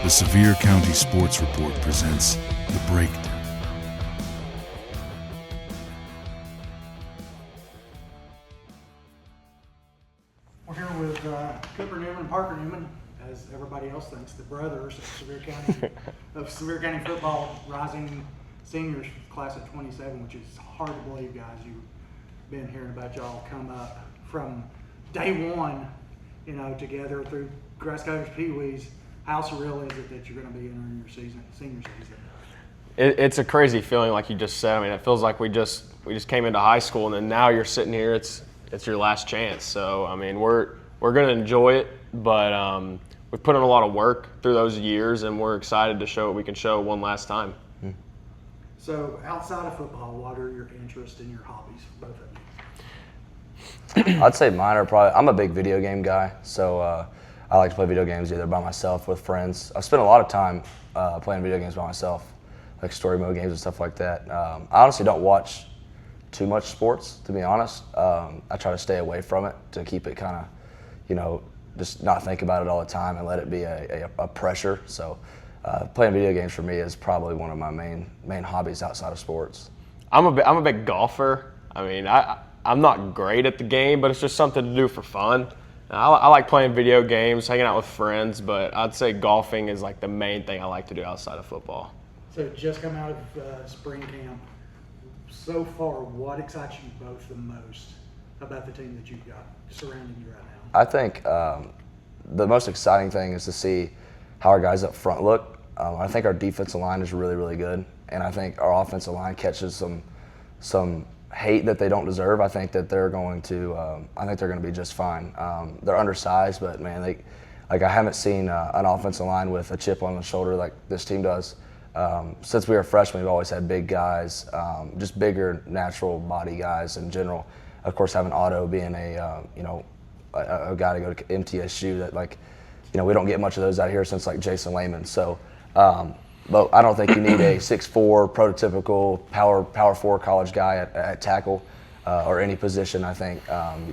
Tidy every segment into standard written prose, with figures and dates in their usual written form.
The Sevier County Sports Report presents The Breakdown. We're here with Cooper Newman and Parker Newman, as everybody else thinks, the brothers of Sevier County football, rising seniors class of 27, which is hard to believe, guys. You've been hearing about y'all come up from day one, together through Grass Coaters, Pee Wees. How surreal is it that you're going to be entering your senior season? It's a crazy feeling, like you just said. I mean, it feels like we just came into high school, and then now you're sitting here. It's your last chance. So I mean, we're going to enjoy it, but we've put in a lot of work through those years, and we're excited to show what we can show one last time. So outside of football, what are your interests and your hobbies, both of you? I'd say mine are probably, I'm a big video game guy, so I like to play video games either by myself, with friends. I've spent a lot of time playing video games by myself, like story mode games and stuff like that. I honestly don't watch too much sports, to be honest. I try to stay away from it to keep it kind of, just not think about it all the time and let it be a pressure. So playing video games for me is probably one of my main hobbies outside of sports. I'm a big golfer. I mean, I'm not great at the game, but it's just something to do for fun. I like playing video games, hanging out with friends, but I'd say golfing is like the main thing I like to do outside of football. So just come out of spring camp. So far, what excites you both the most about the team that you've got surrounding you right now? I think the most exciting thing is to see how our guys up front look. I think our defensive line is really, really good, and I think our offensive line catches some hate that they don't deserve. I think that they're going to be just fine. They're undersized, but man, I haven't seen an offensive line with a chip on the shoulder like this team does. Since we were freshmen, we've always had big guys, just bigger natural body guys in general. Of course, having Otto being a guy to go to MTSU that we don't get much of those out here since like Jason Lehman. So, but I don't think you need a 6'4" prototypical power 4 college guy at tackle or any position. I think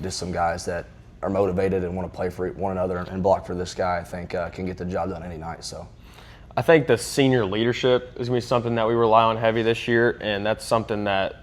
just some guys that are motivated and want to play for one another and block for this guy, I think can get the job done any night. So, I think the senior leadership is going to be something that we rely on heavy this year, and that's something that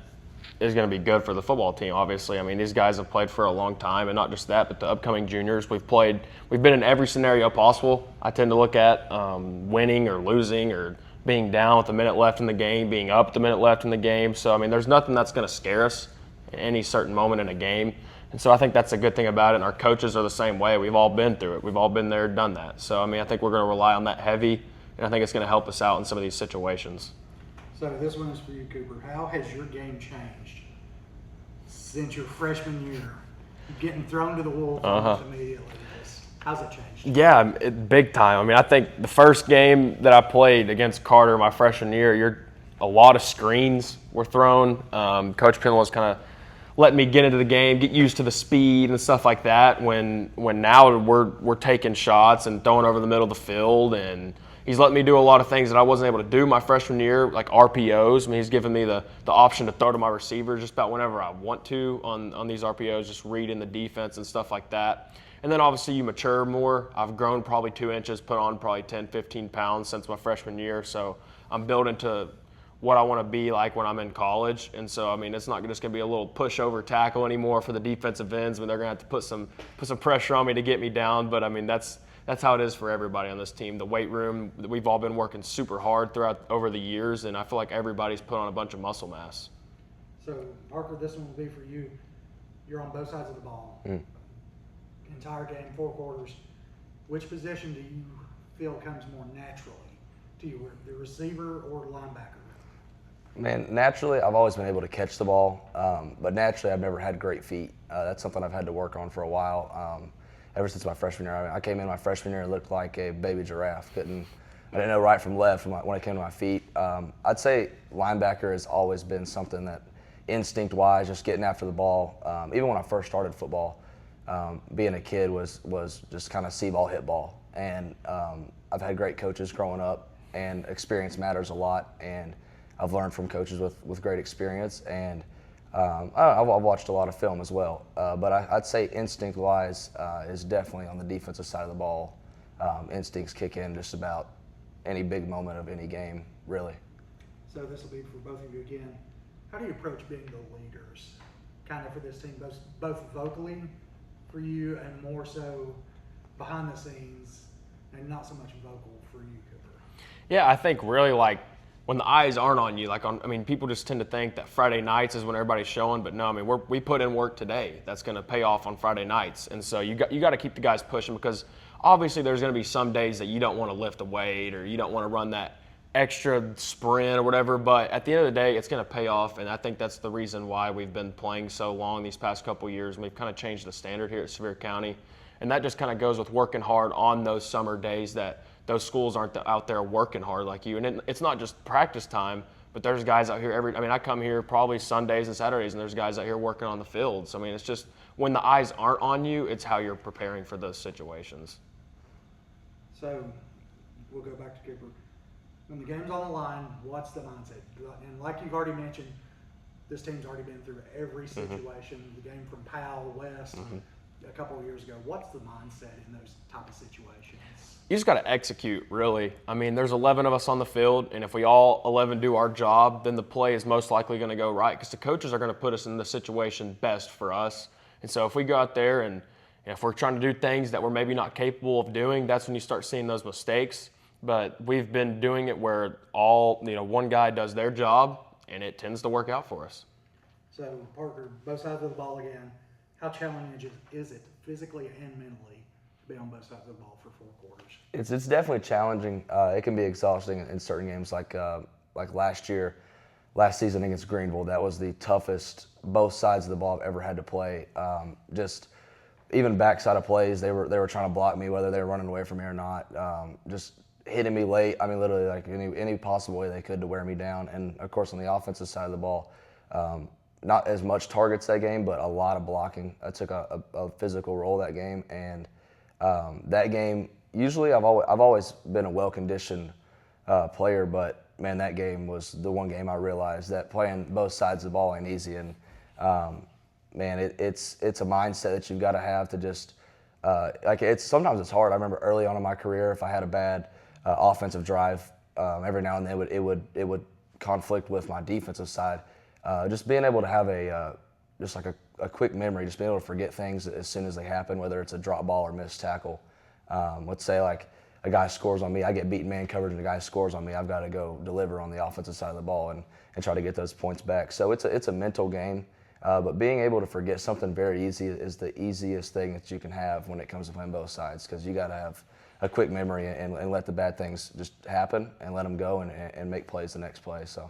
is going to be good for the football team, obviously. I mean, these guys have played for a long time, and not just that, but the upcoming juniors. We've been in every scenario possible. I tend to look at winning or losing or being down with a minute left in the game, being up with a minute left in the game. So, I mean, there's nothing that's going to scare us in any certain moment in a game. And so I think that's a good thing about it, and our coaches are the same way. We've all been through it. We've all been there, done that. So, I mean, I think we're going to rely on that heavy, and I think it's going to help us out in some of these situations. So this one is for you, Cooper. How has your game changed since your freshman year? Getting thrown to the wolves almost immediately. How's it changed? Yeah, big time. I mean, I think the first game that I played against Carter my freshman year, a lot of screens were thrown. Coach Penn was kind of letting me get into the game, get used to the speed and stuff like that. When now we're taking shots and throwing over the middle of the field, and he's letting me do a lot of things that I wasn't able to do my freshman year, like RPOs. I mean, he's giving me the option to throw to my receivers just about whenever I want to on these RPOs, just reading the defense and stuff like that. And then obviously you mature more. I've grown probably 2 inches, put on probably 10, 15 pounds since my freshman year. So I'm building to what I want to be like when I'm in college. And so, I mean, it's not just going to be a little pushover tackle anymore for the defensive ends. I mean, they're going to have to put some pressure on me to get me down. But, I mean, that's how it is for everybody on this team. The weight room, we've all been working super hard over the years, and I feel like everybody's put on a bunch of muscle mass. So, Parker, this one will be for you. You're on both sides of the ball. Entire game, 4 quarters. Which position do you feel comes more naturally to you, the receiver or linebacker? Man, naturally, I've always been able to catch the ball, but naturally, I've never had great feet. That's something I've had to work on for a while. Ever since my freshman year. I mean, I came in my freshman year and looked like a baby giraffe. I didn't know right from left when it came to my feet. I'd say linebacker has always been something that instinct-wise, just getting after the ball. Even when I first started football, being a kid was just kind of see ball, hit ball. And I've had great coaches growing up, and experience matters a lot. And I've learned from coaches with great experience. And I've watched a lot of film as well, but I'd say instinct-wise is definitely on the defensive side of the ball. Instincts kick in just about any big moment of any game, really. So this will be for both of you again. How do you approach being the leaders, kind of for this team, both vocally for you and more so behind the scenes, and not so much vocal for you, Cooper? Yeah, I think really like when the eyes aren't on you, people just tend to think that Friday nights is when everybody's showing, but no, I mean we put in work today. That's going to pay off on Friday nights, and so you got to keep the guys pushing, because obviously there's going to be some days that you don't want to lift a weight or you don't want to run that extra sprint or whatever, but at the end of the day, it's going to pay off, and I think that's the reason why we've been playing so long these past couple of years, and we've kind of changed the standard here at Sevier County, and that just kind of goes with working hard on those summer days that those schools aren't out there working hard like you, and it's not just practice time, but there's guys out here I come here probably Sundays and Saturdays, and there's guys out here working on the fields. I mean, it's just when the eyes aren't on you, it's how you're preparing for those situations. So we'll go back to Cooper. When the game's on the line, what's the mindset? And like you've already mentioned, this team's already been through every situation. The game from Powell West a couple of years ago. What's the mindset in those type of situations? You just got to execute, really. I mean, there's 11 of us on the field, and if we all 11 do our job, then the play is most likely going to go right, because the coaches are going to put us in the situation best for us. And so if we go out there and if we're trying to do things that we're maybe not capable of doing, that's when you start seeing those mistakes. But we've been doing it where one guy does their job, and it tends to work out for us. So, Parker, both sides of the ball again. How challenging is it physically and mentally to be on both sides of the ball for 4 quarters? It's definitely challenging. It can be exhausting in certain games, like last season against Greenville. That was the toughest both sides of the ball I've ever had to play. Just even backside of plays, they were trying to block me, whether they were running away from me or not. Just hitting me late. I mean, literally like any possible way they could to wear me down. And of course, on the offensive side of the ball, not as much targets that game, but a lot of blocking. I took a physical role that game, and that game, usually I've always been a well-conditioned player, but man, that game was the one game I realized that playing both sides of the ball ain't easy. And man, it's a mindset that you've got to have to just sometimes it's hard. I remember early on in my career, if I had a bad offensive drive, every now and then it would conflict with my defensive side. Just being able to have a quick memory, just being able to forget things as soon as they happen, whether it's a drop ball or missed tackle. Let's say like a guy scores on me, I get beaten man coverage, and a guy scores on me, I've got to go deliver on the offensive side of the ball and try to get those points back. So it's a mental game, but being able to forget something very easy is the easiest thing that you can have when it comes to playing both sides, because you got to have a quick memory and let the bad things just happen and let them go and make plays the next play. So.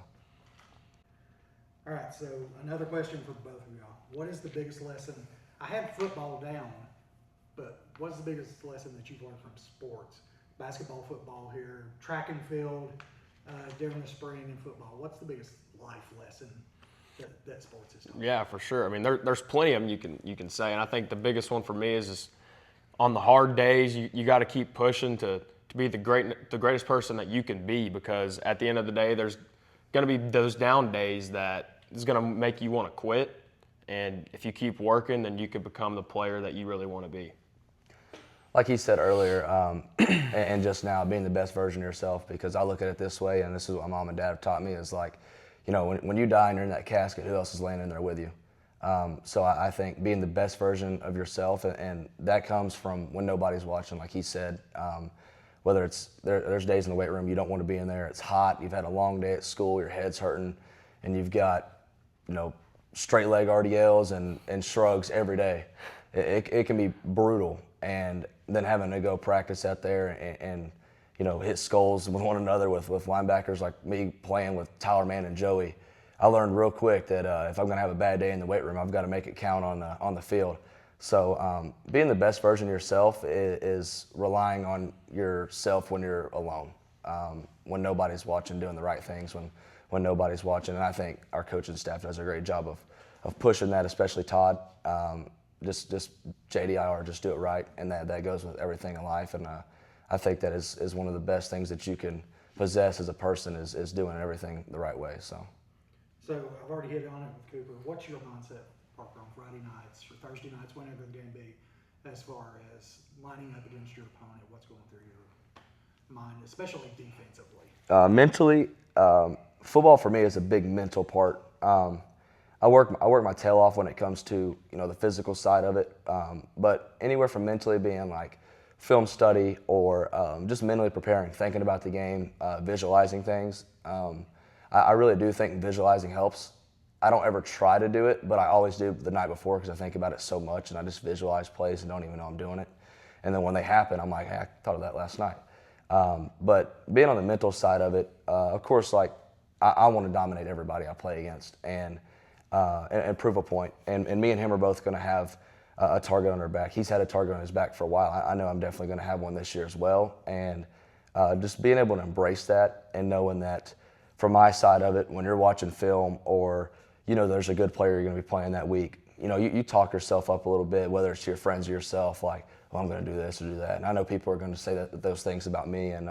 All right, so another question for both of y'all. What is the biggest lesson? I have football down, but what's the biggest lesson that you've learned from sports? Basketball, football here, track and field during the spring, and football. What's the biggest life lesson that sports has taught? Yeah, for sure. I mean, there's plenty of them you can say, and I think the biggest one for me is on the hard days, you got to keep pushing to be the greatest person that you can be, because at the end of the day, there's going to be those down days that is going to make you want to quit. And if you keep working, then you could become the player that you really want to be. Like he said earlier, and just now, being the best version of yourself, because I look at it this way, and this is what my mom and dad have taught me, is like, when you die and you're in that casket, who else is laying in there with you? So I think being the best version of yourself, and that comes from when nobody's watching, like he said. Whether it's there's days in the weight room you don't want to be in there, it's hot, you've had a long day at school, your head's hurting, and you've got straight leg RDLs and shrugs every day. It can be brutal, and then having to go practice out there and hit skulls with one another with linebackers like me playing with Tyler Mann and Joey. I learned real quick that if I'm going to have a bad day in the weight room, I've got to make it count on the field. So being the best version of yourself is relying on yourself when you're alone, when nobody's watching, doing the right things when nobody's watching. And I think our coaching staff does a great job of pushing that, especially Todd. Just JDIR, just do it right, and that goes with everything in life. And I think that is one of the best things that you can possess as a person is doing everything the right way. So I've already hit on it with Cooper. What's your mindset, Parker, on Friday nights or Thursday nights, whenever the game be, as far as lining up against your opponent? What's going through mind, especially defensively? Mentally, football for me is a big mental part. I work my tail off when it comes to the physical side of it, but anywhere from mentally being like film study or just mentally preparing, thinking about the game, visualizing things. I really do think visualizing helps. I don't ever try to do it, but I always do the night before because I think about it so much and I just visualize plays and don't even know I'm doing it. And then when they happen, I'm like, hey, I thought of that last night. But being on the mental side of it, of course, like I want to dominate everybody I play against and prove a point. And me and him are both going to have a target on our back. He's had a target on his back for a while. I know I'm definitely going to have one this year as well. And just being able to embrace that and knowing that from my side of it, when you're watching film or there's a good player you're going to be playing that week, you talk yourself up a little bit, whether it's to your friends or yourself, like, well, I'm going to do this or do that. And I know people are going to say those things about me and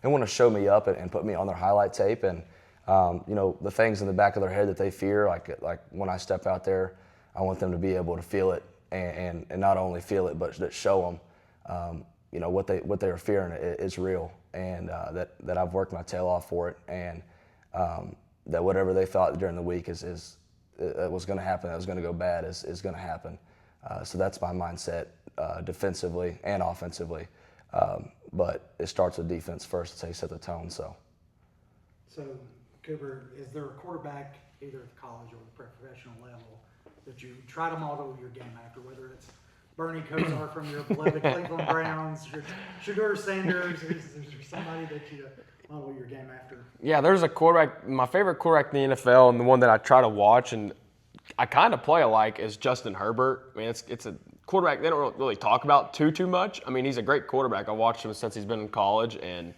want to show me up and put me on their highlight tape. And, the things in the back of their head that they fear, like when I step out there, I want them to be able to feel it and not only feel it, but that show them, what they are fearing is real and that I've worked my tail off for it. And that whatever they thought during the week was going to happen, that was going to go bad, is going to happen. So that's my mindset defensively and offensively. But it starts with defense first. That's how you set the tone. So Cooper, is there a quarterback either at the college or the professional level that you try to model your game after, whether it's Bernie Kosar from your beloved Cleveland Browns, Shedeur Sanders, is there somebody that you model your game after? Yeah, there's a quarterback. My favorite quarterback in the NFL and the one that I try to watch and I kind of play alike is Justin Herbert. I mean, it's a quarterback they don't really talk about too much. I mean, he's a great quarterback. I've watched him since he's been in college, and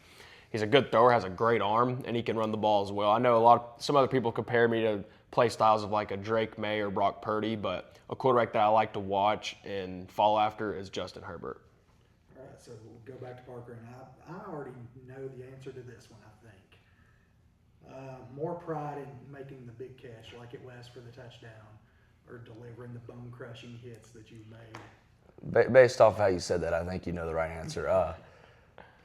he's a good thrower, has a great arm, and he can run the ball as well. I know some other people compare me to play styles of like a Drake May or Brock Purdy, but a quarterback that I like to watch and follow after is Justin Herbert. All right, so we'll go back to Parker, and I already know the answer to this one, I think. More pride in making the big catch like it was for the touchdown or delivering the bone-crushing hits that you made? Based off how you said that, I think you know the right answer.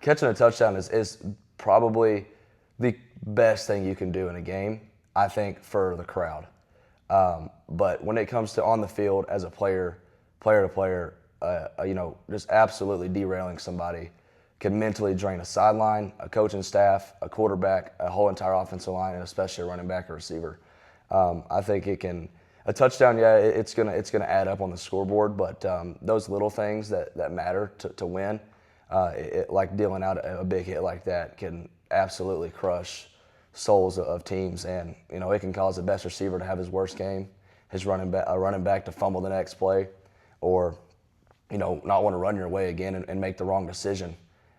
Catching a touchdown is probably the best thing you can do in a game, I think, for the crowd. But when it comes to on the field as a player to player, just absolutely derailing somebody can mentally drain a sideline, a coaching staff, a quarterback, a whole entire offensive line, and especially a running back or receiver. I think it can. A touchdown, yeah, it's gonna add up on the scoreboard, but those little things that matter to win, like dealing out a big hit like that, can absolutely crush souls of teams, and it can cause the best receiver to have his worst game, his running back to fumble the next play, or not want to run your way again and make the wrong decision,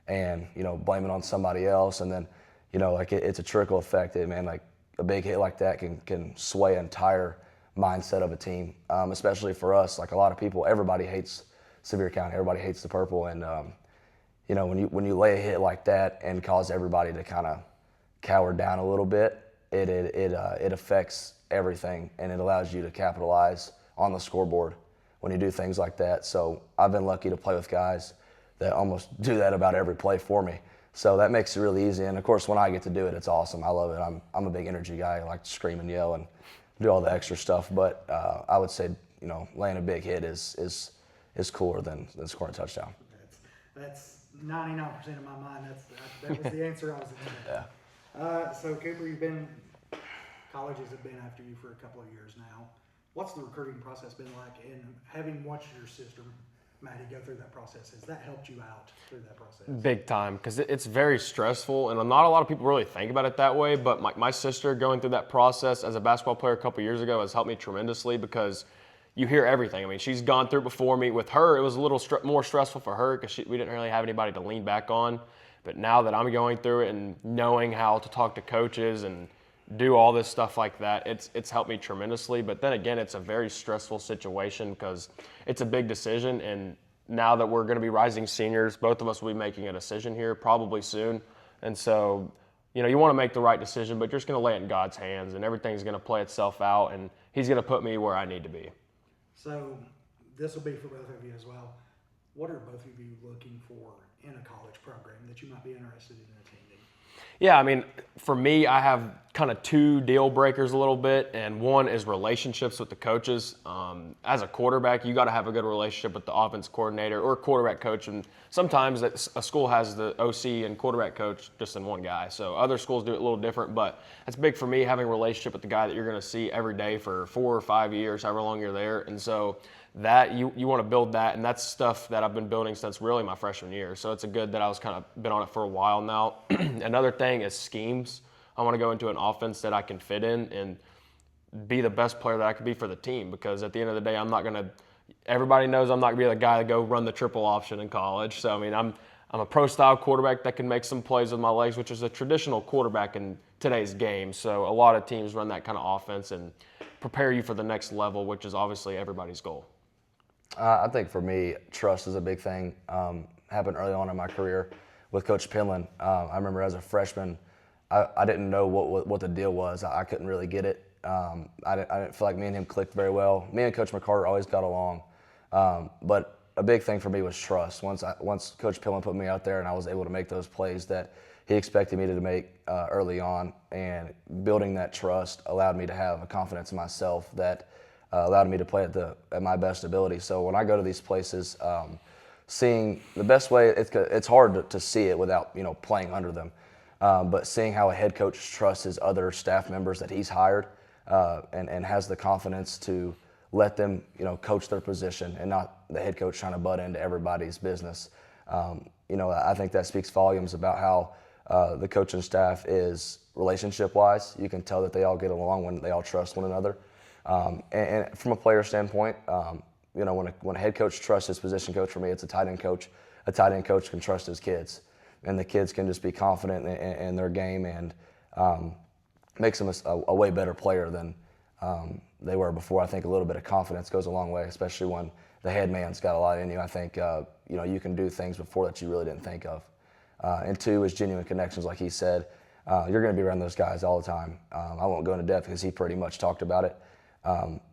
and blame it on somebody else, and then it's a trickle effect. Like a big hit like that can sway an entire mindset of a team, especially for us. Like a lot of people, everybody hates Sevier County, everybody hates the purple, and when you lay a hit like that and cause everybody to kind of cower down a little bit, it affects everything, and it allows you to capitalize on the scoreboard when you do things like that. So I've been lucky to play with guys that almost do that about every play for me. So that makes it really easy, and of course when I get to do it, it's awesome. I love it. I'm a big energy guy. I like to scream and yell and do all the extra stuff, but I would say laying a big hit is cooler than scoring a touchdown. That's 99% of my mind. That was the answer I was looking at. Yeah. So Cooper, colleges have been after you for a couple of years now. What's the recruiting process been like? And having watched your sister, Maddie, go through that process, has that helped you out through that process? Big time, because it's very stressful, and not a lot of people really think about it that way, but my sister going through that process as a basketball player a couple years ago has helped me tremendously, because you hear everything. I mean, she's gone through it before me. With her, it was a little more stressful for her because we didn't really have anybody to lean back on. But now that I'm going through it and knowing how to talk to coaches and do all this stuff like that, it's helped me tremendously. But then again, it's a very stressful situation because it's a big decision. And now that we're going to be rising seniors, both of us will be making a decision here probably soon. And so, you want to make the right decision, but you're just going to lay it in God's hands, and everything's going to play itself out, and He's going to put me where I need to be. So this will be for both of you as well. what are both of you looking for in a college program that you might be interested in attending? Yeah, I mean, for me, I have kind of two deal breakers a little bit, and one is relationships with the coaches. As a quarterback, you got to have a good relationship with the offense coordinator or quarterback coach, and sometimes a school has the OC and quarterback coach just in one guy. So other schools do it a little different, but it's big for me having a relationship with the guy that you're going to see every day for 4 or 5 years, however long you're there, and so that you want to build that, and that's stuff that I've been building since really my freshman year. So it's a good that I was kind of been on it for a while now. Another thing is schemes. I want to go into an offense that I can fit in and be the best player that I could be for the team, because at the end of the day, I'm not going to – everybody knows I'm not going to be the guy to go run the triple option in college. So, I mean, I'm a pro-style quarterback that can make some plays with my legs, which is a traditional quarterback in today's game. So a lot of teams run that kind of offense and prepare you for the next level, which is obviously everybody's goal. I think for me, trust is a big thing. Happened early on in my career with Coach Penland. I remember as a freshman, I didn't know what the deal was. I couldn't really get it. I didn't feel like me and him clicked very well. Me and Coach McCarter always got along. But a big thing for me was trust. Once Coach Penland put me out there and I was able to make those plays that he expected me to make early on, and building that trust allowed me to have a confidence in myself that allowed me to play at my best ability. So when I go to these places, seeing the best way, it's hard to see it without playing under them, but seeing how a head coach trusts his other staff members that he's hired and has the confidence to let them coach their position and not the head coach trying to butt into everybody's business. I think that speaks volumes about how the coaching staff is relationship-wise. You can tell that they all get along when they all trust one another. And from a player standpoint, when a head coach trusts his position coach, for me, it's a tight end coach. A tight end coach can trust his kids, and the kids can just be confident in their game, and makes them a way better player than they were before. I think a little bit of confidence goes a long way, especially when the head man's got a lot in you. I think you can do things before that you really didn't think of. And two is genuine connections, like he said. You're going to be around those guys all the time. I won't go into depth because he pretty much talked about it.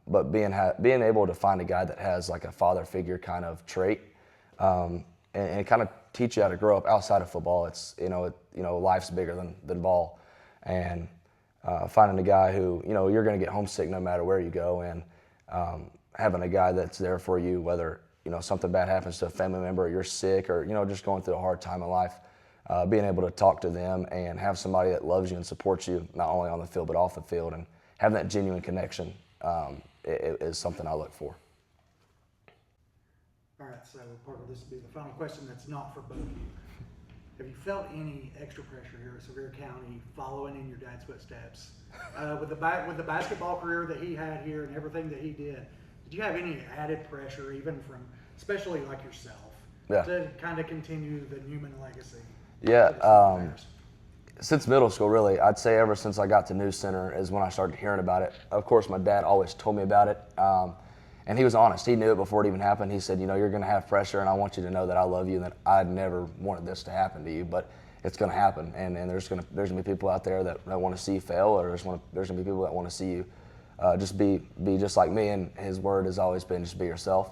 But being able to find a guy that has like a father figure kind of trait, and kind of teach you how to grow up outside of football. It's life's bigger than ball, and finding a guy who you're going to get homesick no matter where you go, and having a guy that's there for you whether something bad happens to a family member, or you're sick, or just going through a hard time in life. Being able to talk to them and have somebody that loves you and supports you not only on the field but off the field, and having that genuine connection is something I look for. All right, so part of this will be the final question that's not for both of you. Have you felt any extra pressure here at Sevier County following in your dad's footsteps? With the basketball career that he had here and everything that he did you have any added pressure, even from, especially like yourself, to kind of continue the Newman legacy? Yeah, since middle school, really. I'd say ever since I got to News Center is when I started hearing about it. Of course, my dad always told me about it, and he was honest. He knew it before it even happened. He said, you're going to have pressure, and I want you to know that I love you and that I never wanted this to happen to you, but it's going to happen. And there's going to be people out there that want to see you fail, or there's going to be people that want to see you just be just like me. And his word has always been just be yourself.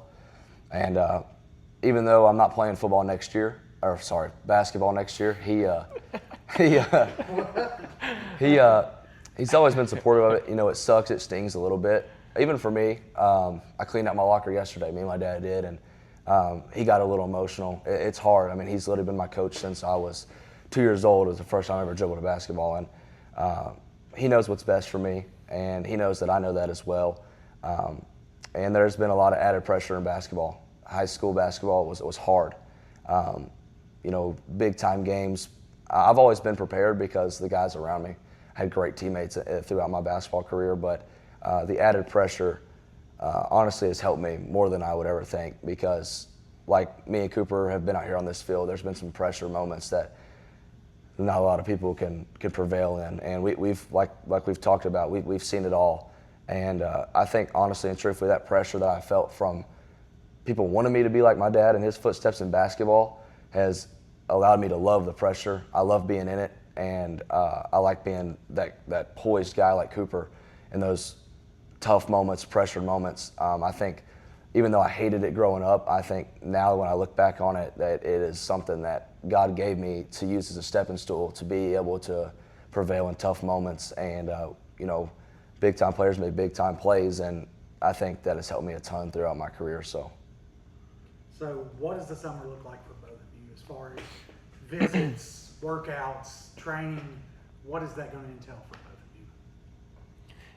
And even though I'm not playing football next year, basketball next year, he's always been supportive of it. It sucks, it stings a little bit. Even for me, I cleaned out my locker yesterday, me and my dad did, and he got a little emotional. It's hard. I mean, he's literally been my coach since I was 2 years old. It was the first time I ever dribbled a basketball, and he knows what's best for me, and he knows that I know that as well. And there's been a lot of added pressure in basketball. High school basketball was hard. Big time games. I've always been prepared because the guys around me had great teammates throughout my basketball career, but the added pressure honestly has helped me more than I would ever think, because like me and Cooper have been out here on this field, there's been some pressure moments that not a lot of people can prevail in, and we've like we've talked about, we've seen it all. And I think honestly and truthfully, that pressure that I felt from people wanting me to be like my dad and his footsteps in basketball has allowed me to love the pressure. I love being in it, and I like being that poised guy like Cooper in those tough moments, pressured moments. I think even though I hated it growing up, I think now when I look back on it, that it is something that God gave me to use as a stepping stool to be able to prevail in tough moments. And, big-time players make big-time plays, and I think that has helped me a ton throughout my career. So what does the summer look like for both of you as far as visits, workouts, training? What is that going to entail for both of you?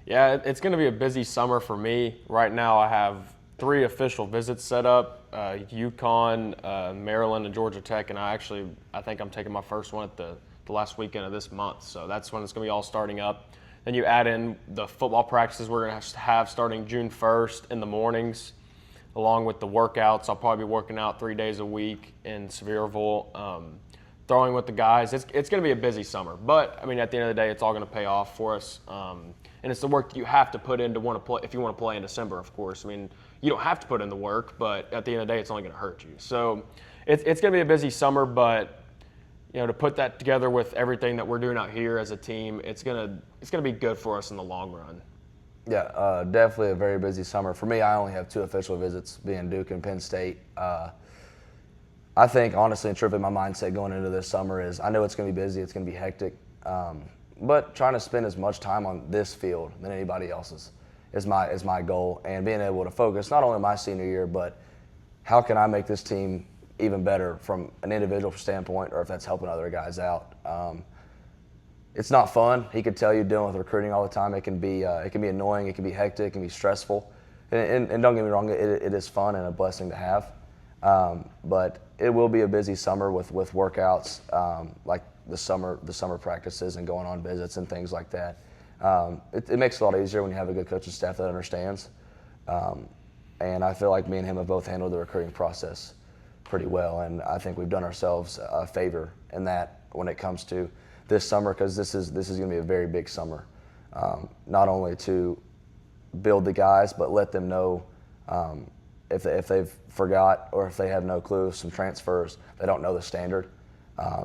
Yeah, it's going to be a busy summer for me. Right now I have 3 official visits set up, UConn, Maryland, and Georgia Tech, and I think I'm taking my first one at the last weekend of this month. So that's when it's going to be all starting up. Then you add in the football practices we're going to have starting June 1st in the mornings, along with the workouts. I'll probably be working out 3 days a week in Sevierville, throwing with the guys. It's going to be a busy summer, but I mean, at the end of the day, it's all going to pay off for us. And it's the work that you have to put in to want to play. If you want to play in December, of course. I mean, you don't have to put in the work, but at the end of the day, it's only going to hurt you. So it's going to be a busy summer, but to put that together with everything that we're doing out here as a team, it's gonna be good for us in the long run. Yeah, definitely a very busy summer. For me, I only have 2 official visits, being Duke and Penn State. I think, honestly and truthfully, my mindset going into this summer is I know it's going to be busy, it's going to be hectic, but trying to spend as much time on this field than anybody else's is my goal, and being able to focus not only my senior year, but how can I make this team even better from an individual standpoint, or if that's helping other guys out. It's not fun. He could tell you dealing with recruiting all the time. It can be annoying. It can be hectic. It can be stressful. And don't get me wrong, it is fun and a blessing to have. But it will be a busy summer with workouts, like the summer practices and going on visits and things like that. It makes it a lot easier when you have a good coaching staff that understands. And I feel like me and him have both handled the recruiting process pretty well, and I think we've done ourselves a favor in that when it comes to this summer, because this is going to be a very big summer, not only to build the guys, but let them know if they've forgot or if they have no clue, some transfers, they don't know the standard.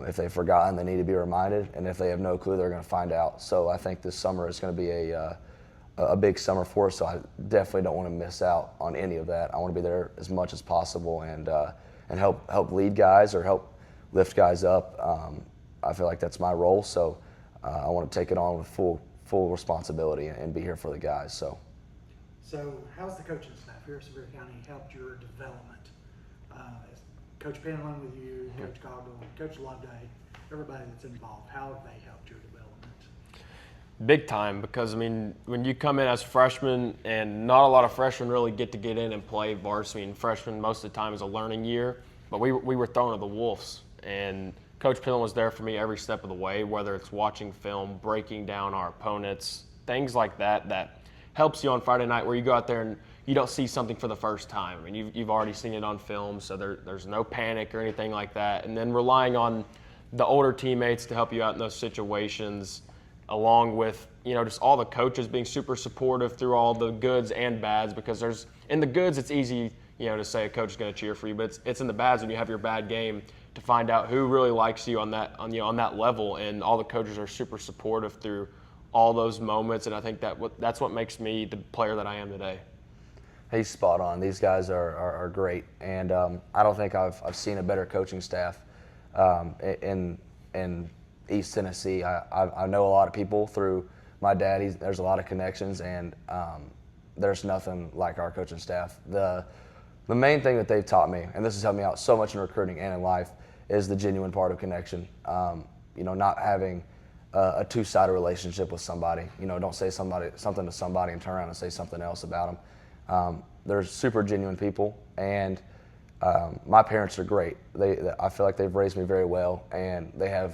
If they've forgotten, they need to be reminded, and if they have no clue, they're going to find out. So I think this summer is going to be a big summer for us, so I definitely don't want to miss out on any of that. I want to be there as much as possible and help lead guys or help lift guys up. I feel like that's my role, so I want to take it on with full responsibility and be here for the guys. So how's the coaching staff here at Sevier County helped your development? As Coach Penland with you, Coach Coggle, Coach Loveday, everybody that's involved, how have they helped your development? Big time, because I mean, when you come in as a freshman, and not a lot of freshmen really get in and play varsity, and freshman most of the time is a learning year, but we were thrown to the wolves, and Coach Penland was there for me every step of the way, whether it's watching film, breaking down our opponents, things like that helps you on Friday night where you go out there and you don't see something for the first time. I mean, you've already seen it on film, so there's no panic or anything like that, and then relying on the older teammates to help you out in those situations, along with just all the coaches being super supportive through all the goods and bads, because in the goods it's easy to say a coach is going to cheer for you, but it's in the bads when you have your bad game to find out who really likes you on that level, and all the coaches are super supportive through all those moments, and I think that's what makes me the player that I am today. He's spot on. These guys are great, and I don't think I've seen a better coaching staff in East Tennessee. I know a lot of people through my dad. There's a lot of connections, and there's nothing like our coaching staff. The main thing that they've taught me, and this has helped me out so much in recruiting and in life, is the genuine part of connection. Not having a two-sided relationship with somebody. Don't say something to somebody and turn around and say something else about them. They're super genuine people, and my parents are great. I feel like they've raised me very well, and they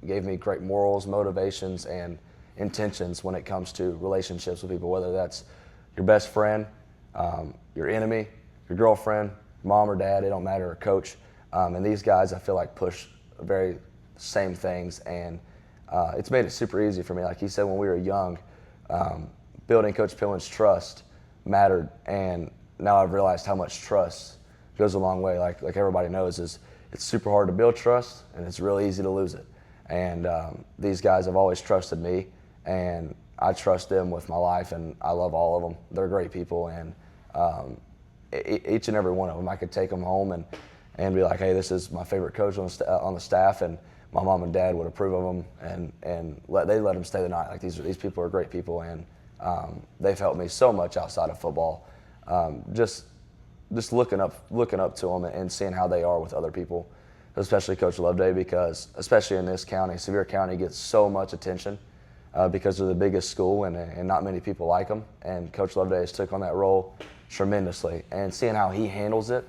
gave me great morals, motivations, and intentions when it comes to relationships with people, whether that's your best friend, your enemy, your girlfriend, mom or dad, it don't matter, or coach. And these guys, I feel like, push the very same things, and it's made it super easy for me. Like he said, when we were young, building Coach Penland's trust mattered, and now I've realized how much trust goes a long way. Like everybody knows, it's super hard to build trust, and it's really easy to lose it. And these guys have always trusted me, and I trust them with my life, and I love all of them. They're great people, and each and every one of them. I could take them home and be like, hey, this is my favorite coach on the staff, and my mom and dad would approve of them, and they let them stay the night. Like these people are great people, and they've helped me so much outside of football. Just looking up to them and seeing how they are with other people, especially Coach Loveday, because especially in this county, Sevier County gets so much attention because they're the biggest school and not many people like them. And Coach Loveday has took on that role tremendously, and seeing how he handles it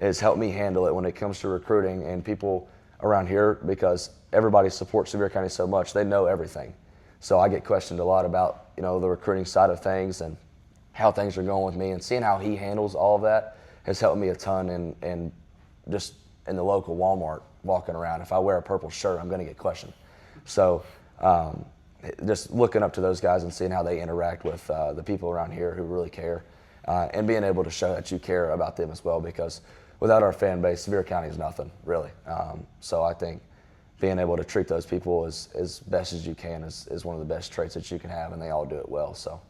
has helped me handle it when it comes to recruiting and people around here, because everybody supports Sevier County so much. They know everything. So I get questioned a lot about, the recruiting side of things and how things are going with me, and seeing how he handles all of that has helped me a ton. And just in the local Walmart walking around, if I wear a purple shirt, I'm going to get questioned. So just looking up to those guys and seeing how they interact with the people around here who really care, and being able to show that you care about them as well, because without our fan base, Sevier County is nothing, really. So I think being able to treat those people as best as you can is one of the best traits that you can have, and they all do it well. So.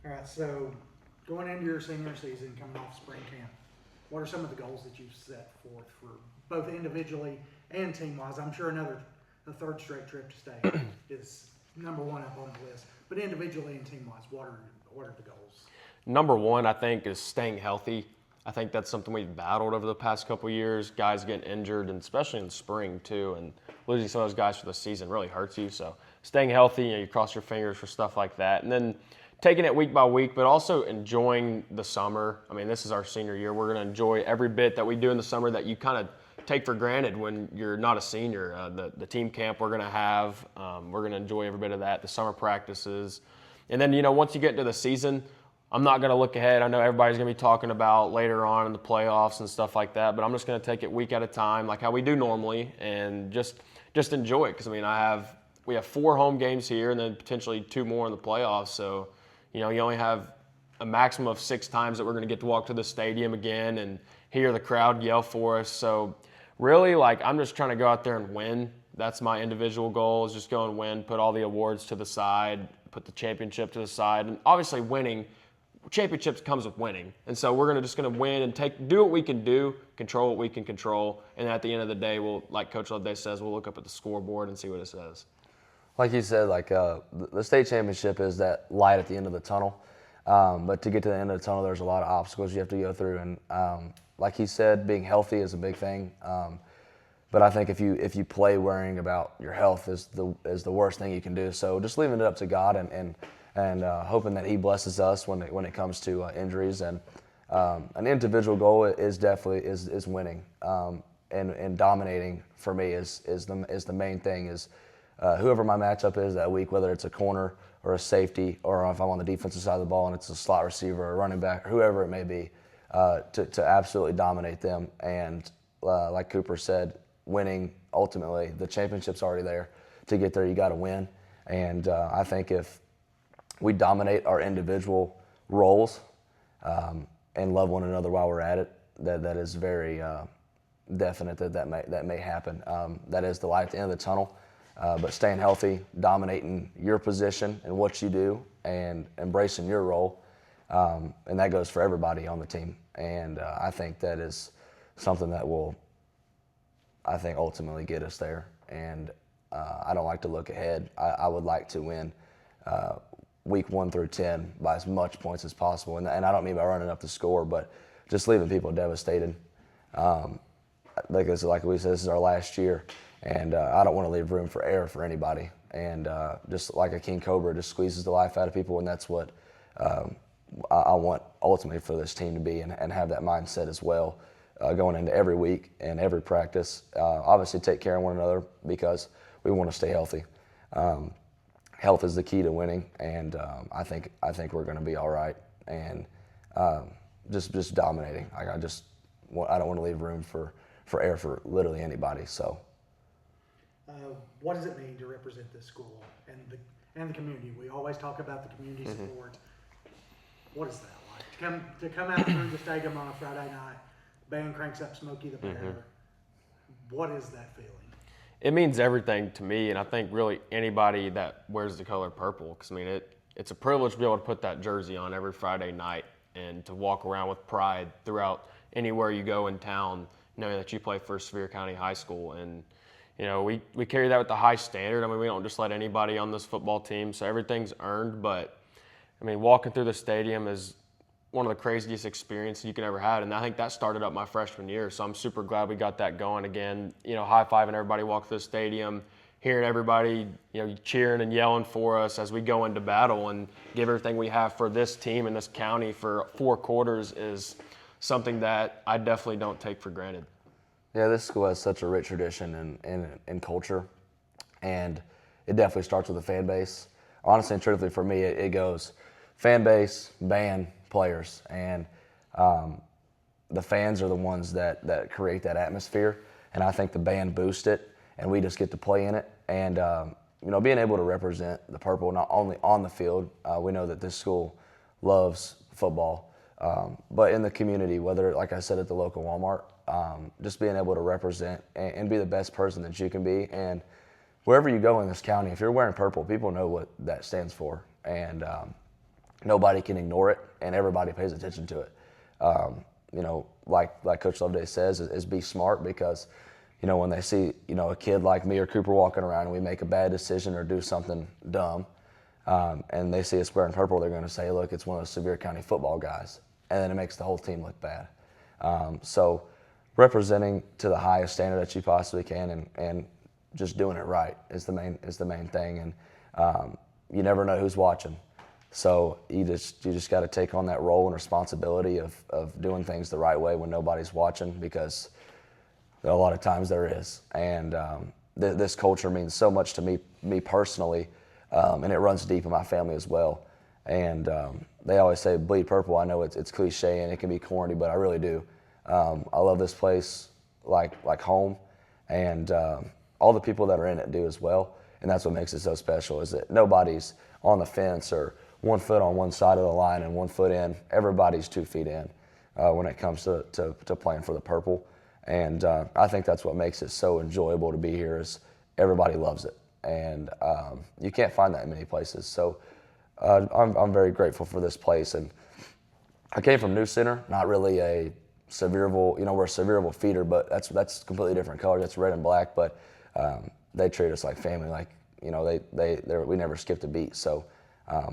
All right, so going into your senior season, coming off spring camp, what are some of the goals that you've set forth for both individually and team-wise? I'm sure a third straight trip to state is number one up on the list, but individually and team-wise, what are the goals? Number one, I think, is staying healthy. I think that's something we've battled over the past couple of years. Guys getting injured, and especially in spring too, and losing some of those guys for the season really hurts you. So staying healthy, you cross your fingers for stuff like that, and then taking it week by week, but also enjoying the summer. I mean, this is our senior year. We're going to enjoy every bit that we do in the summer that you kind of take for granted when you're not a senior. The team camp we're going to have, we're going to enjoy every bit of that, the summer practices. And then, once you get into the season, I'm not going to look ahead. I know everybody's going to be talking about later on in the playoffs and stuff like that, but I'm just going to take it week at a time like how we do normally, and just enjoy it. Because, we have 4 home games here and then potentially 2 more in the playoffs. So, you only have a maximum of 6 times that we're going to get to walk to the stadium again and hear the crowd yell for us. So really, I'm just trying to go out there and win. That's my individual goal, is just go and win, put all the awards to the side, put the championship to the side. And obviously winning, championships comes with winning. And so we're just going to win and do what we can do, control what we can control. And at the end of the day, like Coach Loveday says, we'll look up at the scoreboard and see what it says. Like you said, the state championship is that light at the end of the tunnel. But to get to the end of the tunnel, there's a lot of obstacles you have to go through. And like he said, being healthy is a big thing. But I think if you play worrying about your health is the worst thing you can do. So just leaving it up to God and hoping that He blesses us when it comes to injuries. And an individual goal is definitely is winning, and dominating for me is the main thing. Is whoever my matchup is that week, whether it's a corner or a safety, or if I'm on the defensive side of the ball and it's a slot receiver or a running back, whoever it may be, to absolutely dominate them. And like Cooper said, winning, ultimately, the championship's already there. To get there, you got to win. And I think if we dominate our individual roles and love one another while we're at it, that is very definite that may happen. That is the light at the end of the tunnel. But staying healthy, dominating your position and what you do, and embracing your role, and that goes for everybody on the team. And I think that is something that will, ultimately get us there. And I don't like to look ahead. I would like to win week 1 through 10 by as much points as possible. And I don't mean by running up the score, but just leaving people devastated. Like we said, this is our last year. And I don't want to leave room for error for anybody. And just like a king cobra, just squeezes the life out of people. And that's what I want ultimately for this team to be, and have that mindset as well, going into every week and every practice. Obviously take care of one another, because we want to stay healthy. Health is the key to winning, and I think we're going to be all right. And just dominating. I don't want to leave room for error for literally anybody. So. What does it mean to represent this school and the community? We always talk about the community support. What is that like? To come out through the stadium on a Friday night, band cranks up Smoky the Bear. What is that feeling? It means everything to me, and I think really anybody that wears the color purple. Because it's a privilege to be able to put that jersey on every Friday night and to walk around with pride throughout anywhere you go in town, knowing that you play for Sevier County High School. And, you know, we carry that with the high standard. I mean, we don't just let anybody on this football team, so everything's earned. But, I mean, walking through the stadium is one of the craziest experiences you can ever have. And I think that started up my freshman year. So I'm super glad we got that going again. You know, high-fiving everybody walk through the stadium, hearing everybody, you know, cheering and yelling for us as we go into battle and give everything we have for this team and this county for 4 quarters is something that I definitely don't take for granted. Yeah, this school has such a rich tradition and culture, and it definitely starts with the fan base. Honestly and truthfully, for me, it goes fan base, band, players, and the fans are the ones that create that atmosphere, and I think the band boosts it, and we just get to play in it. And you know, being able to represent the purple not only on the field, we know that this school loves football, but in the community, whether, like I said, at the local Walmart, just being able to represent and be the best person that you can be. And wherever you go in this county, if you're wearing purple, people know what that stands for, and nobody can ignore it, and everybody pays attention to it. You know, like Coach Loveday says, is be smart, because, you know, when they see, you know, a kid like me or Cooper walking around and we make a bad decision or do something dumb, and they see us wearing purple, they're going to say, look, it's one of those Sevier County football guys, and then it makes the whole team look bad. So representing to the highest standard that you possibly can, and just doing it right is the main thing. And you never know who's watching. So you just got to take on that role and responsibility of doing things the right way when nobody's watching, because a lot of times there is. And this culture means so much to me personally, and it runs deep in my family as well. And they always say bleed purple. I know it's cliche and it can be corny, but I really do. I love this place like home, and all the people that are in it do as well. And that's what makes it so special, is that nobody's on the fence or 1 foot on one side of the line and 1 foot in. Everybody's 2 feet in when it comes to playing for the purple. And I think that's what makes it so enjoyable to be here, is everybody loves it. And you can't find that in many places. So I'm very grateful for this place. And I came from New Center, not really a Sevierville, you know, we're a Sevierville feeder, but that's completely different color. That's red and black, but they treat us like family. Like, you know, we never skipped a beat. So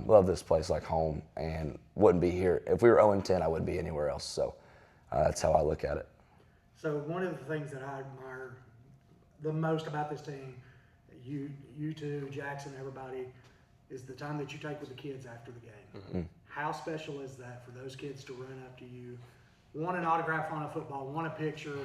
love this place like home, and wouldn't be here. If we were 0-10, I wouldn't be anywhere else. So that's how I look at it. So one of the things that I admire the most about this team, you two, Jackson, everybody, is the time that you take with the kids after the game. Mm-hmm. How special is that for those kids to run up to you, want an autograph on a football, want a picture?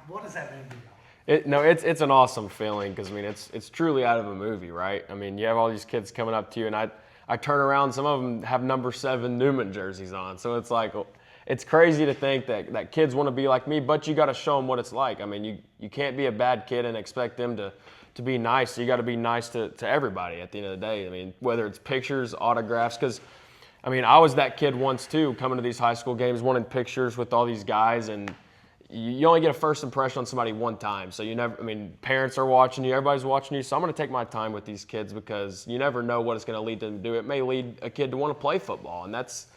What does that mean to you? It's an awesome feeling, because I mean it's truly out of a movie, right? I mean, you have all these kids coming up to you, and I turn around, some of them have number 7 Newman jerseys on, so it's like, it's crazy to think that kids want to be like me, but you got to show them what it's like. I mean, you can't be a bad kid and expect them to be nice. So you got to be nice to everybody at the end of the day. I mean, whether it's pictures, autographs, because I mean, I was that kid once too, coming to these high school games, wanting pictures with all these guys, and you only get a first impression on somebody one time. So you never, I mean, parents are watching you, everybody's watching you. So I'm going to take my time with these kids, because you never know what it's going to lead them to do. It may lead a kid to want to play football, and that's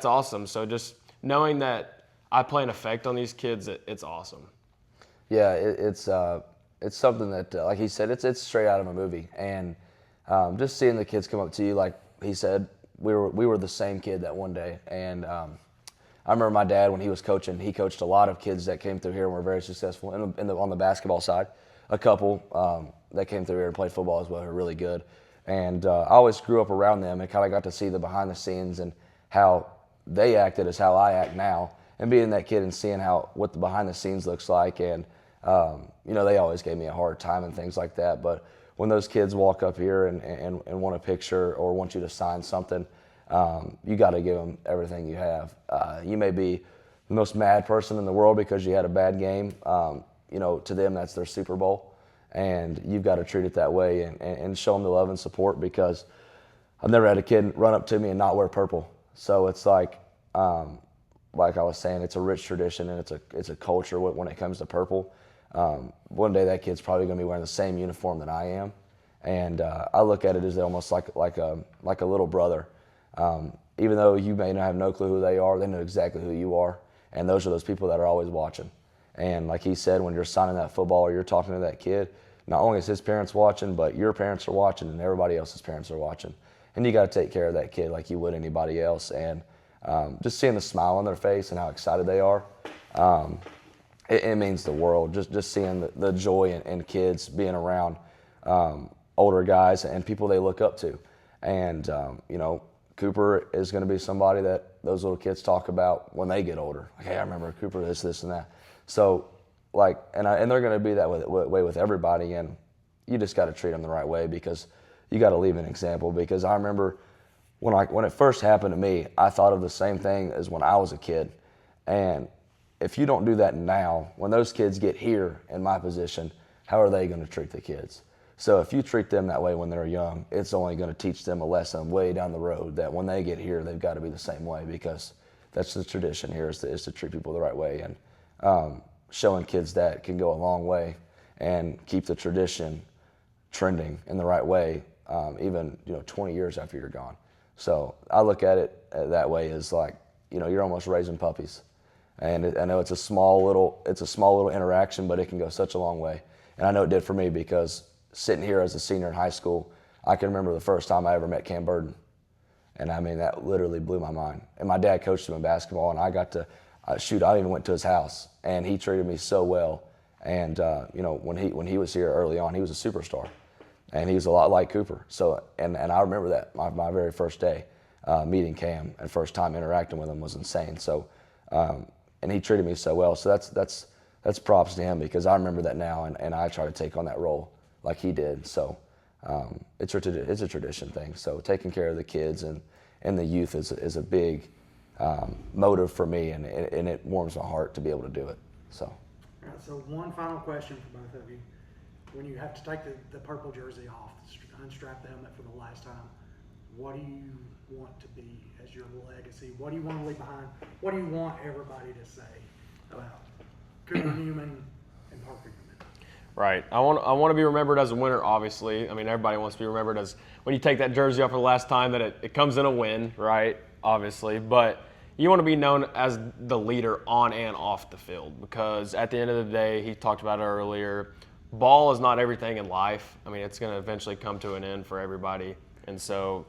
awesome. So just knowing that I play an effect on these kids, it's awesome. Yeah, it's something that, like he said, it's straight out of a movie. And just seeing the kids come up to you, like he said, we were the same kid that one day. And I remember my dad, when he was coaching, he coached a lot of kids that came through here and were very successful on the basketball side. A couple that came through here and played football as well were really good. And I always grew up around them and kind of got to see the behind the scenes and how they acted as how I act now, and being that kid and seeing what the behind the scenes looks like. And you know, they always gave me a hard time and things like that. But when those kids walk up here and want a picture or want you to sign something, you got to give them everything you have. You may be the most mad person in the world because you had a bad game. You know, to them, that's their Super Bowl. And you've got to treat it that way and show them the love and support, because I've never had a kid run up to me and not wear purple. So it's like I was saying, it's a rich tradition, and it's a culture when it comes to purple. One day that kid's probably going to be wearing the same uniform that I am, And I look at it as almost like a little brother. Even though you may not have no clue who they are, they know exactly who you are. And those are those people that are always watching. And like he said, when you're signing that football or you're talking to that kid, not only is his parents watching, but your parents are watching and everybody else's parents are watching. And you got to take care of that kid like you would anybody else. And just seeing the smile on their face and how excited they are, it means the world. Just seeing the joy in kids being around older guys and people they look up to. And, Cooper is going to be somebody that those little kids talk about when they get older. Like, hey, I remember Cooper, this, and that. So, and they're going to be that way with everybody, and you just got to treat them the right way because you got to leave an example. Because I remember when it first happened to me, I thought of the same thing as when I was a kid. And if you don't do that now, when those kids get here in my position, how are they going to treat the kids? So if you treat them that way when they're young, it's only going to teach them a lesson way down the road that when they get here, they've got to be the same way because that's the tradition here is to treat people the right way. And showing kids that can go a long way and keep the tradition trending in the right way, even 20 years after you're gone. So I look at it that way as like, you're almost raising puppies. And I know it's a small little interaction, but it can go such a long way. And I know it did for me because sitting here as a senior in high school, I can remember the first time I ever met Cam Burden. And I mean, that literally blew my mind. And my dad coached him in basketball, and I got to shoot. I even went to his house, and he treated me so well. And when he was here early on, he was a superstar, and he was a lot like Cooper. So and I remember that my very first day meeting Cam and first time interacting with him was insane. So and he treated me so well. So that's props to him because I remember that now, and I try to take on that role like he did. So it's a tradition thing. So taking care of the kids and the youth is a big motive for me, and it warms my heart to be able to do it. So. All right, so one final question for both of you. When you have to take the purple jersey off, unstrap the helmet for the last time, what do you want to be as your legacy? What do you want to leave behind? What do you want everybody to say about Cooper Newman and Parker Newman? Right. I want to be remembered as a winner, obviously. I mean, everybody wants to be remembered as when you take that jersey off for the last time that it comes in a win, right? Obviously. But you want to be known as the leader on and off the field because at the end of the day, he talked about it earlier, ball is not everything in life. I mean, it's going to eventually come to an end for everybody. And so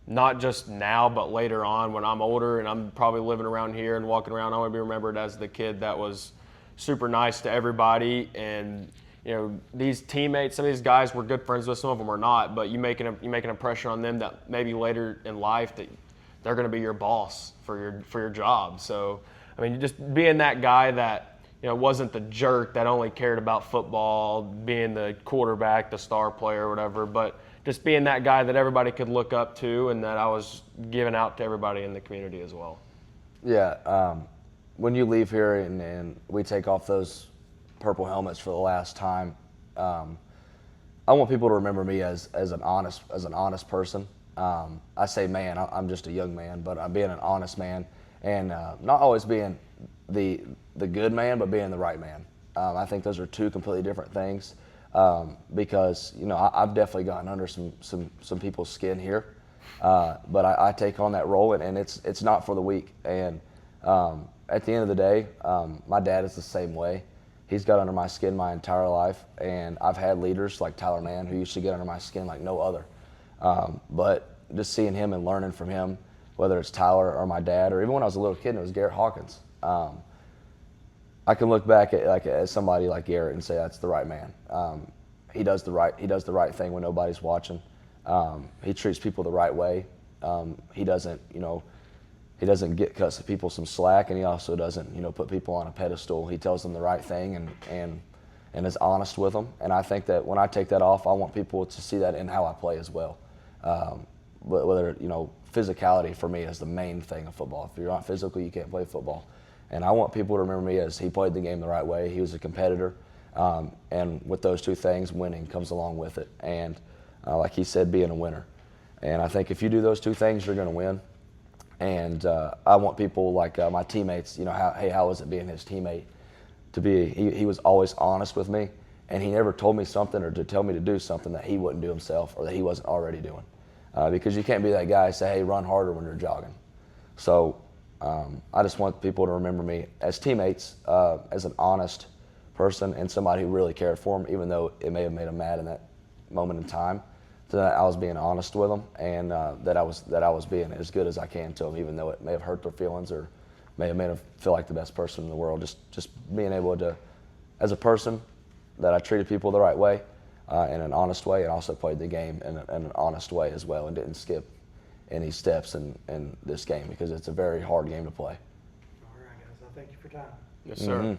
not just now, but later on when I'm older and I'm probably living around here and walking around, I want to be remembered as the kid that was super nice to everybody. And these teammates, some of these guys we're good friends with, some of them are not, but you make an impression on them that maybe later in life that they're going to be your boss for your job. So, I mean, just being that guy that, wasn't the jerk that only cared about football, being the quarterback, the star player or whatever, but just being that guy that everybody could look up to and that I was giving out to everybody in the community as well. Yeah, when you leave here and we take off those purple helmets for the last time, I want people to remember me as an honest person. I say man, I'm just a young man, but I'm being an honest man and not always being the good man, but being the right man. I think those are two completely different things because I've definitely gotten under some people's skin here, but I take on that role and it's not for the weak. And at the end of the day, my dad is the same way. He's got under my skin my entire life, and I've had leaders like Tyler Mann who used to get under my skin like no other. But just seeing him and learning from him, whether it's Tyler or my dad, or even when I was a little kid and it was Garrett Hawkins, I can look back at somebody like Garrett and say that's the right man. He does the right thing when nobody's watching. He treats people the right way. He doesn't cut people some slack, and he also doesn't put people on a pedestal. He tells them the right thing and is honest with them. And I think that when I take that off, I want people to see that in how I play as well. Whether physicality for me is the main thing of football. If you're not physical, you can't play football. And I want people to remember me as he played the game the right way. He was a competitor, and with those two things, winning comes along with it. And like he said, being a winner. And I think if you do those two things, you're going to win. And I want people like my teammates, how was it being his teammate? He was always honest with me, and he never told me something or to tell me to do something that he wouldn't do himself or that he wasn't already doing. Because you can't be that guy say, hey, run harder when you're jogging. So I just want people to remember me as teammates, as an honest person and somebody who really cared for him, even though it may have made him mad in that moment in time. That I was being honest with them, and that I was being as good as I can to them, even though it may have hurt their feelings or may have made them feel like the best person in the world. Just being able to, as a person, that I treated people the right way, in an honest way, and also played the game in an honest way as well, and didn't skip any steps in this game because it's a very hard game to play. All right, guys. I thank you for your time. Yes, sir.